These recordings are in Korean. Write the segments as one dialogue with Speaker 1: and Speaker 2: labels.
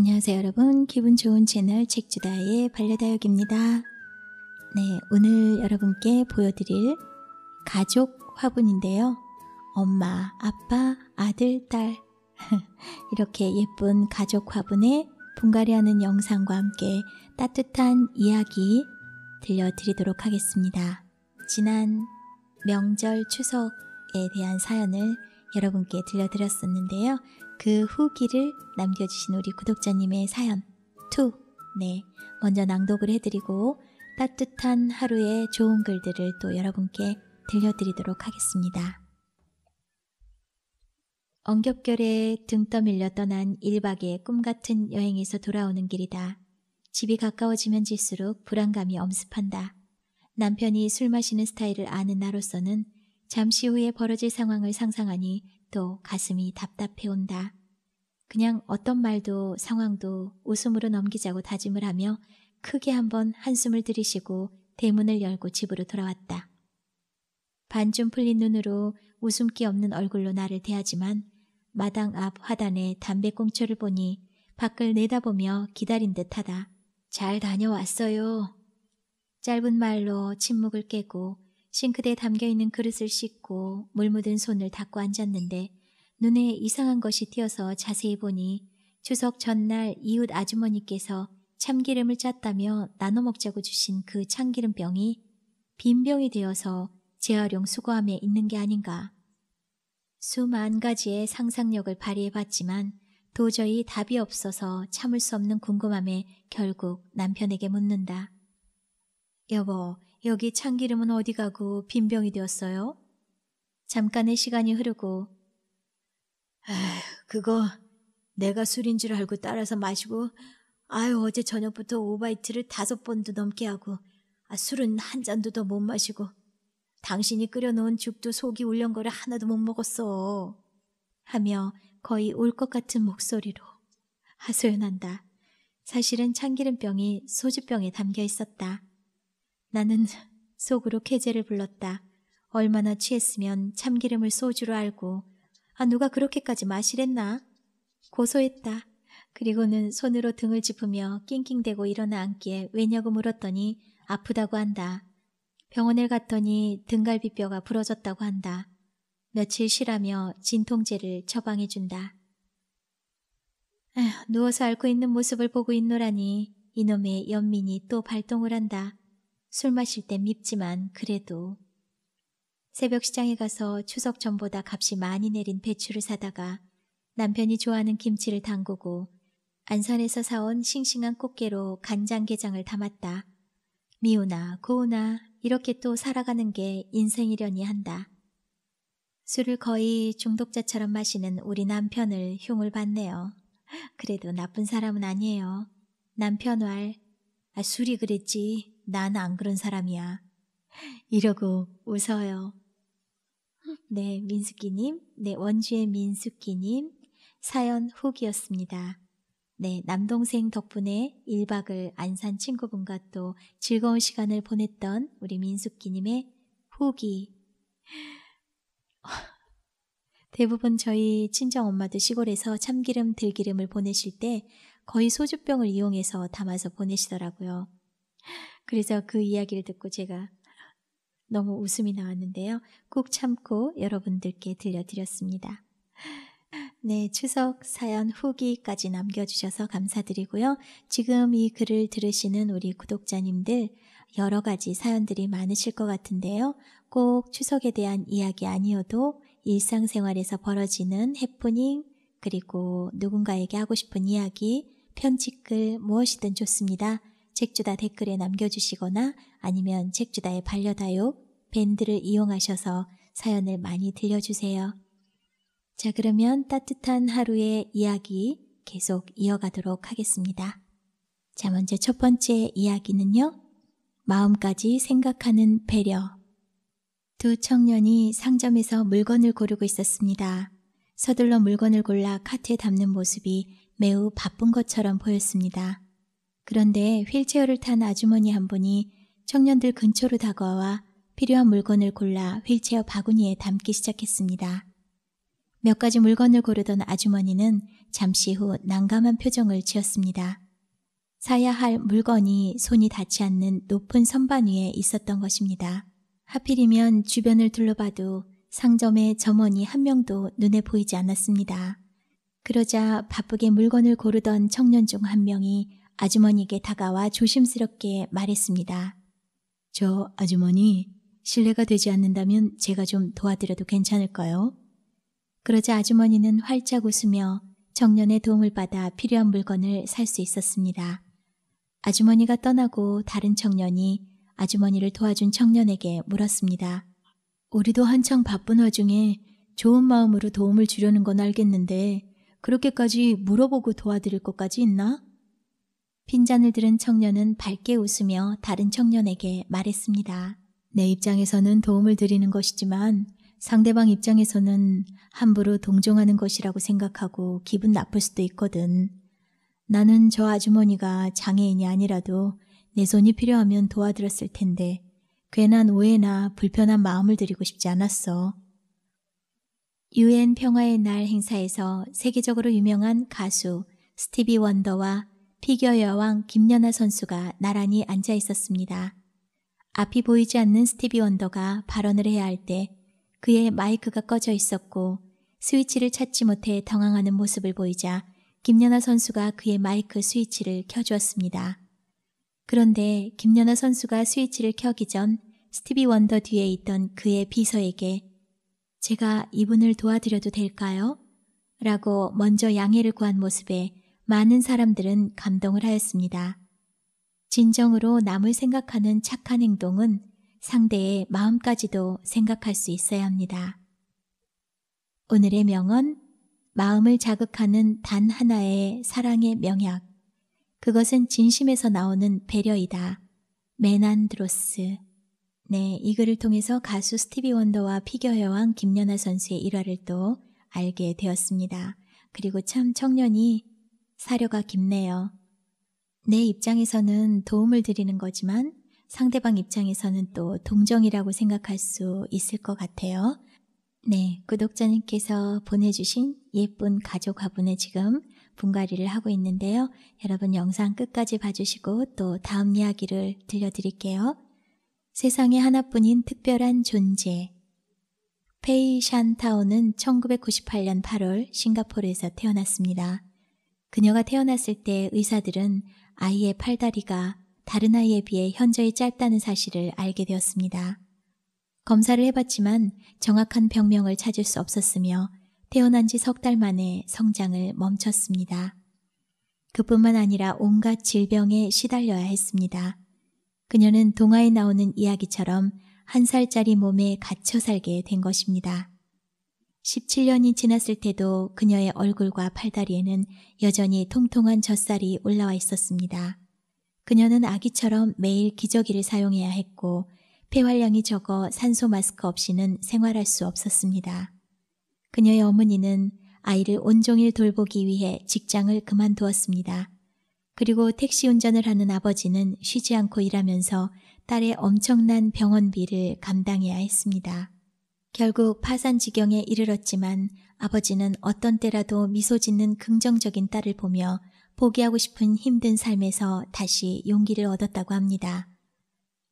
Speaker 1: 안녕하세요 여러분. 기분 좋은 채널 책주다의 반려다육입니다. 네, 오늘 여러분께 보여드릴 가족 화분인데요. 엄마, 아빠, 아들, 딸 이렇게 예쁜 가족 화분에 분갈이하는 영상과 함께 따뜻한 이야기 들려드리도록 하겠습니다. 지난 명절 추석에 대한 사연을 여러분께 들려드렸었는데요. 그 후기를 남겨주신 우리 구독자님의 사연 2, 네, 먼저 낭독을 해드리고 따뜻한 하루의 좋은 글들을 또 여러분께 들려드리도록 하겠습니다. 엉겹결에 등 떠밀려 떠난 1박의 꿈같은 여행에서 돌아오는 길이다. 집이 가까워지면 질수록 불안감이 엄습한다. 남편이 술 마시는 스타일을 아는 나로서는 잠시 후에 벌어질 상황을 상상하니 또 가슴이 답답해온다. 그냥 어떤 말도 상황도 웃음으로 넘기자고 다짐을 하며 크게 한번 한숨을 들이쉬고 대문을 열고 집으로 돌아왔다. 반쯤 풀린 눈으로 웃음기 없는 얼굴로 나를 대하지만 마당 앞 화단에 담배꽁초를 보니 밖을 내다보며 기다린 듯하다. 잘 다녀왔어요. 짧은 말로 침묵을 깨고 싱크대에 담겨있는 그릇을 씻고 물 묻은 손을 닦고 앉았는데 눈에 이상한 것이 띄어서 자세히 보니 추석 전날 이웃 아주머니께서 참기름을 짰다며 나눠 먹자고 주신 그 참기름병이 빈병이 되어서 재활용 수거함에 있는 게 아닌가. 수만 가지의 상상력을 발휘해봤지만 도저히 답이 없어서 참을 수 없는 궁금함에 결국 남편에게 묻는다. 여보, 여기 참기름은 어디 가고 빈병이 되었어요? 잠깐의 시간이 흐르고 그거 내가 술인 줄 알고 따라서 마시고 어제 저녁부터 오바이트를 5번도 넘게 하고 술은 한 잔도 더 못 마시고 당신이 끓여놓은 죽도 속이 울렁거려 하나도 못 먹었어 하며 거의 울 것 같은 목소리로 하소연한다. 사실은 참기름병이 소주병에 담겨 있었다. 나는 속으로 쾌재를 불렀다. 얼마나 취했으면 참기름을 소주로 알고 누가 그렇게까지 마시랬나? 고소했다. 그리고는 손으로 등을 짚으며 낑낑대고 일어나 앉기에 왜냐고 물었더니 아프다고 한다. 병원에 갔더니 등갈비뼈가 부러졌다고 한다. 며칠 쉬라며 진통제를 처방해준다. 누워서 앓고 있는 모습을 보고 있노라니 이놈의 연민이 또 발동을 한다. 술 마실 땐 밉지만 그래도. 새벽 시장에 가서 추석 전보다 값이 많이 내린 배추를 사다가 남편이 좋아하는 김치를 담그고 안산에서 사온 싱싱한 꽃게로 간장게장을 담았다. 미우나 고우나 이렇게 또 살아가는 게 인생이려니 한다. 술을 거의 중독자처럼 마시는 우리 남편을 흉을 봤네요. 그래도 나쁜 사람은 아니에요. 남편 왈, 술이 그랬지 난 안 그런 사람이야. 이러고 웃어요. 네, 민숙기님, 네, 원주의 민숙기님 사연 후기였습니다. 네, 남동생 덕분에 1박을 안산 친구분과 또 즐거운 시간을 보냈던 우리 민숙기님의 후기. 대부분 저희 친정엄마도 시골에서 참기름, 들기름을 보내실 때 거의 소주병을 이용해서 담아서 보내시더라고요. 그래서 그 이야기를 듣고 제가 너무 웃음이 나왔는데요. 꾹 참고 여러분들께 들려드렸습니다. 네, 추석 사연 후기까지 남겨주셔서 감사드리고요. 지금 이 글을 들으시는 우리 구독자님들 여러 가지 사연들이 많으실 것 같은데요. 꼭 추석에 대한 이야기 아니어도 일상생활에서 벌어지는 해프닝, 그리고 누군가에게 하고 싶은 이야기, 편집글 무엇이든 좋습니다. 책주다 댓글에 남겨주시거나 아니면 책주다의 반려다육 밴드를 이용하셔서 사연을 많이 들려주세요. 자, 그러면 따뜻한 하루의 이야기 계속 이어가도록 하겠습니다. 자, 먼저 첫 번째 이야기는요. 마음까지 생각하는 배려. 두 청년이 상점에서 물건을 고르고 있었습니다. 서둘러 물건을 골라 카트에 담는 모습이 매우 바쁜 것처럼 보였습니다. 그런데 휠체어를 탄 아주머니 한 분이 청년들 근처로 다가와 필요한 물건을 골라 휠체어 바구니에 담기 시작했습니다. 몇 가지 물건을 고르던 아주머니는 잠시 후 난감한 표정을 지었습니다. 사야 할 물건이 손이 닿지 않는 높은 선반 위에 있었던 것입니다. 하필이면 주변을 둘러봐도 상점의 점원이 한 명도 눈에 보이지 않았습니다. 그러자 바쁘게 물건을 고르던 청년 중 한 명이 아주머니에게 다가와 조심스럽게 말했습니다. 저 아주머니, 실례가 되지 않는다면 제가 좀 도와드려도 괜찮을까요? 그러자 아주머니는 활짝 웃으며 청년의 도움을 받아 필요한 물건을 살 수 있었습니다. 아주머니가 떠나고 다른 청년이 아주머니를 도와준 청년에게 물었습니다. 우리도 한창 바쁜 와중에 좋은 마음으로 도움을 주려는 건 알겠는데 그렇게까지 물어보고 도와드릴 것까지 있나? 빈잔을 들은 청년은 밝게 웃으며 다른 청년에게 말했습니다. 내 입장에서는 도움을 드리는 것이지만 상대방 입장에서는 함부로 동정하는 것이라고 생각하고 기분 나쁠 수도 있거든. 나는 저 아주머니가 장애인이 아니라도 내 손이 필요하면 도와드렸을 텐데 괜한 오해나 불편한 마음을 드리고 싶지 않았어. UN 평화의 날 행사에서 세계적으로 유명한 가수 스티비 원더와 피겨 여왕 김연아 선수가 나란히 앉아 있었습니다. 앞이 보이지 않는 스티비 원더가 발언을 해야 할 때 그의 마이크가 꺼져 있었고 스위치를 찾지 못해 당황하는 모습을 보이자 김연아 선수가 그의 마이크 스위치를 켜주었습니다. 그런데 김연아 선수가 스위치를 켜기 전 스티비 원더 뒤에 있던 그의 비서에게 제가 이분을 도와드려도 될까요? 라고 먼저 양해를 구한 모습에 많은 사람들은 감동을 하였습니다. 진정으로 남을 생각하는 착한 행동은 상대의 마음까지도 생각할 수 있어야 합니다. 오늘의 명언, 마음을 자극하는 단 하나의 사랑의 명약. 그것은 진심에서 나오는 배려이다. 메난드로스. 네, 이 글을 통해서 가수 스티비 원더와 피겨 여왕 김연아 선수의 일화를 또 알게 되었습니다. 그리고 참 청년이 사려가 깊네요. 내 입장에서는 도움을 드리는 거지만 상대방 입장에서는 또 동정이라고 생각할 수 있을 것 같아요. 네, 구독자님께서 보내주신 예쁜 가족 화분에 지금 분갈이를 하고 있는데요. 여러분 영상 끝까지 봐주시고 또 다음 이야기를 들려드릴게요. 세상에 하나뿐인 특별한 존재. 페이 샨타오는 1998년 8월 싱가포르에서 태어났습니다. 그녀가 태어났을 때 의사들은 아이의 팔다리가 다른 아이에 비해 현저히 짧다는 사실을 알게 되었습니다. 검사를 해봤지만 정확한 병명을 찾을 수 없었으며 태어난 지 석 달 만에 성장을 멈췄습니다. 그뿐만 아니라 온갖 질병에 시달려야 했습니다. 그녀는 동화에 나오는 이야기처럼 1살짜리 몸에 갇혀 살게 된 것입니다. 17년이 지났을 때도 그녀의 얼굴과 팔다리에는 여전히 통통한 젖살이 올라와 있었습니다. 그녀는 아기처럼 매일 기저귀를 사용해야 했고 폐활량이 적어 산소 마스크 없이는 생활할 수 없었습니다. 그녀의 어머니는 아이를 온종일 돌보기 위해 직장을 그만두었습니다. 그리고 택시 운전을 하는 아버지는 쉬지 않고 일하면서 딸의 엄청난 병원비를 감당해야 했습니다. 결국 파산 지경에 이르렀지만 아버지는 어떤 때라도 미소 짓는 긍정적인 딸을 보며 포기하고 싶은 힘든 삶에서 다시 용기를 얻었다고 합니다.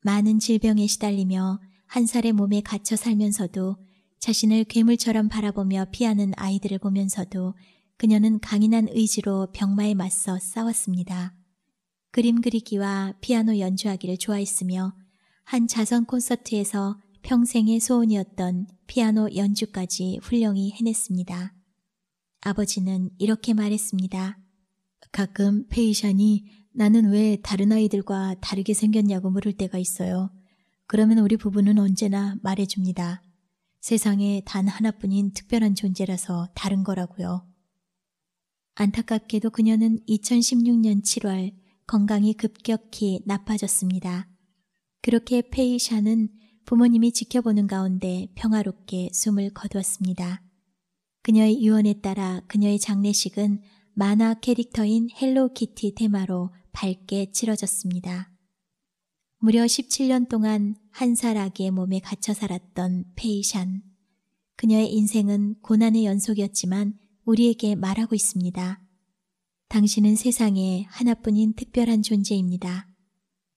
Speaker 1: 많은 질병에 시달리며 1살의 몸에 갇혀 살면서도 자신을 괴물처럼 바라보며 피하는 아이들을 보면서도 그녀는 강인한 의지로 병마에 맞서 싸웠습니다. 그림 그리기와 피아노 연주하기를 좋아했으며 한 자선 콘서트에서 평생의 소원이었던 피아노 연주까지 훌륭히 해냈습니다. 아버지는 이렇게 말했습니다. 가끔 페이샨이 나는 왜 다른 아이들과 다르게 생겼냐고 물을 때가 있어요. 그러면 우리 부부는 언제나 말해줍니다. 세상에 단 하나뿐인 특별한 존재라서 다른 거라고요. 안타깝게도 그녀는 2016년 7월 건강이 급격히 나빠졌습니다. 그렇게 페이샨은 부모님이 지켜보는 가운데 평화롭게 숨을 거두었습니다. 그녀의 유언에 따라 그녀의 장례식은 만화 캐릭터인 헬로키티 테마로 밝게 치러졌습니다. 무려 17년 동안 1살 아기의 몸에 갇혀 살았던 페이샨. 그녀의 인생은 고난의 연속이었지만 우리에게 말하고 있습니다. 당신은 세상에 하나뿐인 특별한 존재입니다.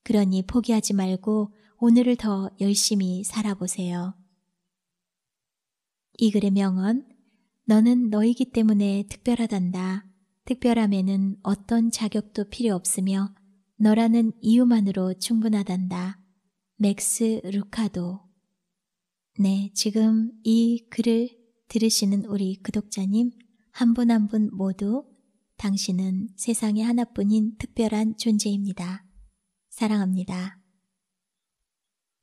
Speaker 1: 그러니 포기하지 말고 오늘을 더 열심히 살아보세요. 이 글의 명언, 너는 너이기 때문에 특별하단다. 특별함에는 어떤 자격도 필요 없으며 너라는 이유만으로 충분하단다. 맥스 루카도. 네, 지금 이 글을 들으시는 우리 구독자님 한 분 한 분 모두 당신은 세상에 하나뿐인 특별한 존재입니다. 사랑합니다.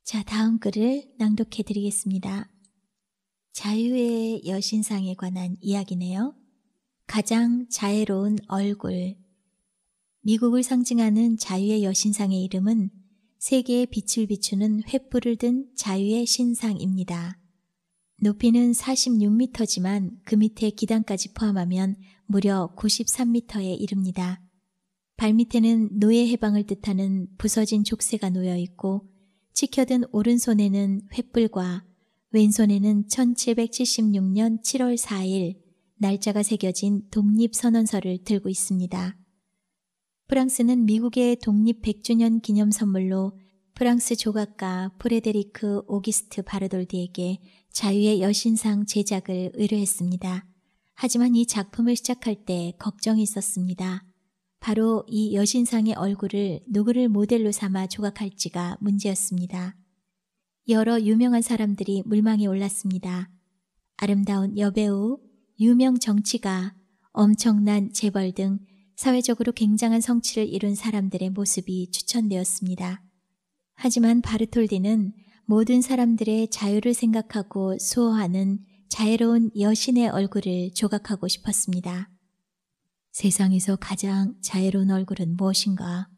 Speaker 1: 자, 다음 글을 낭독해 드리겠습니다. 자유의 여신상에 관한 이야기네요. 가장 자애로운 얼굴. 미국을 상징하는 자유의 여신상의 이름은 세계에 빛을 비추는 횃불을 든 자유의 신상입니다. 높이는 46m지만 그 밑에 기단까지 포함하면 무려 93m에 이릅니다. 발밑에는 노예 해방을 뜻하는 부서진 족쇄가 놓여 있고 치켜든 오른손에는 횃불과 왼손에는 1776년 7월 4일 날짜가 새겨진 독립선언서를 들고 있습니다. 프랑스는 미국의 독립 100주년 기념 선물로 프랑스 조각가 프레데리크 오기스트 바르돌디에게 자유의 여신상 제작을 의뢰했습니다. 하지만 이 작품을 시작할 때 걱정이 있었습니다. 바로 이 여신상의 얼굴을 누구를 모델로 삼아 조각할지가 문제였습니다. 여러 유명한 사람들이 물망에 올랐습니다. 아름다운 여배우, 유명 정치가, 엄청난 재벌 등 사회적으로 굉장한 성취를 이룬 사람들의 모습이 추천되었습니다. 하지만 바르톨디는 모든 사람들의 자유를 생각하고 수호하는 자애로운 여신의 얼굴을 조각하고 싶었습니다. 세상에서 가장 자애로운 얼굴은 무엇인가?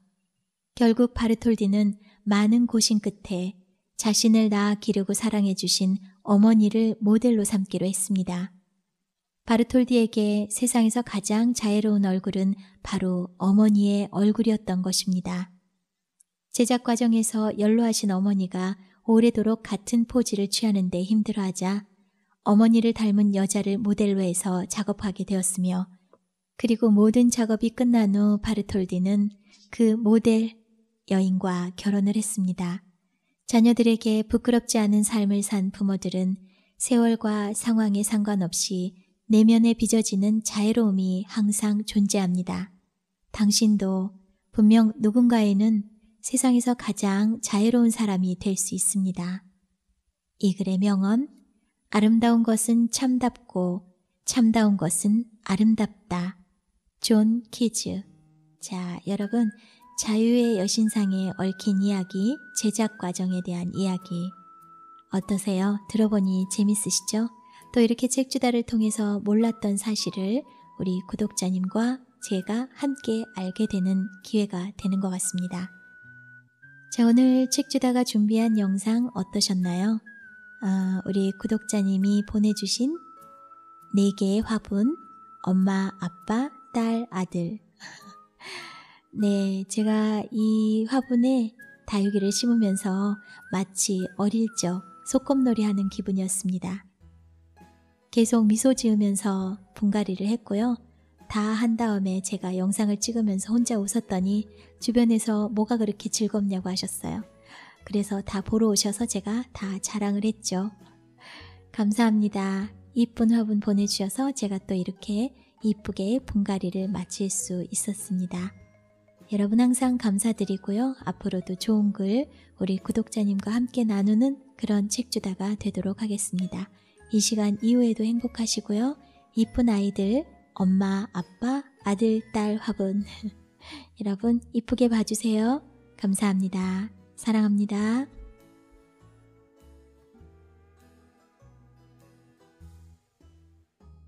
Speaker 1: 결국 바르톨디는 많은 고심 끝에 자신을 낳아 기르고 사랑해 주신 어머니를 모델로 삼기로 했습니다. 바르톨디에게 세상에서 가장 자애로운 얼굴은 바로 어머니의 얼굴이었던 것입니다. 제작 과정에서 연로하신 어머니가 오래도록 같은 포즈를 취하는 데 힘들어하자 어머니를 닮은 여자를 모델로 해서 작업하게 되었으며 그리고 모든 작업이 끝난 후 바르톨디는 그 모델 여인과 결혼을 했습니다. 자녀들에게 부끄럽지 않은 삶을 산 부모들은 세월과 상황에 상관없이 내면에 빚어지는 자애로움이 항상 존재합니다. 당신도 분명 누군가에는 세상에서 가장 자애로운 사람이 될 수 있습니다. 이 글의 명언, 아름다운 것은 참답고 참다운 것은 아름답다. 존 키즈. 자, 여러분, 자유의 여신상에 얽힌 이야기, 제작 과정에 대한 이야기 어떠세요? 들어보니 재밌으시죠? 또 이렇게 책주다를 통해서 몰랐던 사실을 우리 구독자님과 제가 함께 알게 되는 기회가 되는 것 같습니다. 자, 오늘 책주다가 준비한 영상 어떠셨나요? 우리 구독자님이 보내주신 4개의 화분, 엄마, 아빠, 딸, 아들. 네, 제가 이 화분에 다육이를 심으면서 마치 어릴 적 소꿉놀이 하는 기분이었습니다. 계속 미소 지으면서 분갈이를 했고요. 다 한 다음에 제가 영상을 찍으면서 혼자 웃었더니 주변에서 뭐가 그렇게 즐겁냐고 하셨어요. 그래서 다 보러 오셔서 제가 다 자랑을 했죠. 감사합니다. 이쁜 화분 보내주셔서 제가 또 이렇게 이쁘게 분갈이를 마칠 수 있었습니다. 여러분 항상 감사드리고요. 앞으로도 좋은 글 우리 구독자님과 함께 나누는 그런 책주다가 되도록 하겠습니다. 이 시간 이후에도 행복하시고요. 이쁜 아이들, 엄마, 아빠, 아들, 딸 화분 여러분 이쁘게 봐주세요. 감사합니다. 사랑합니다.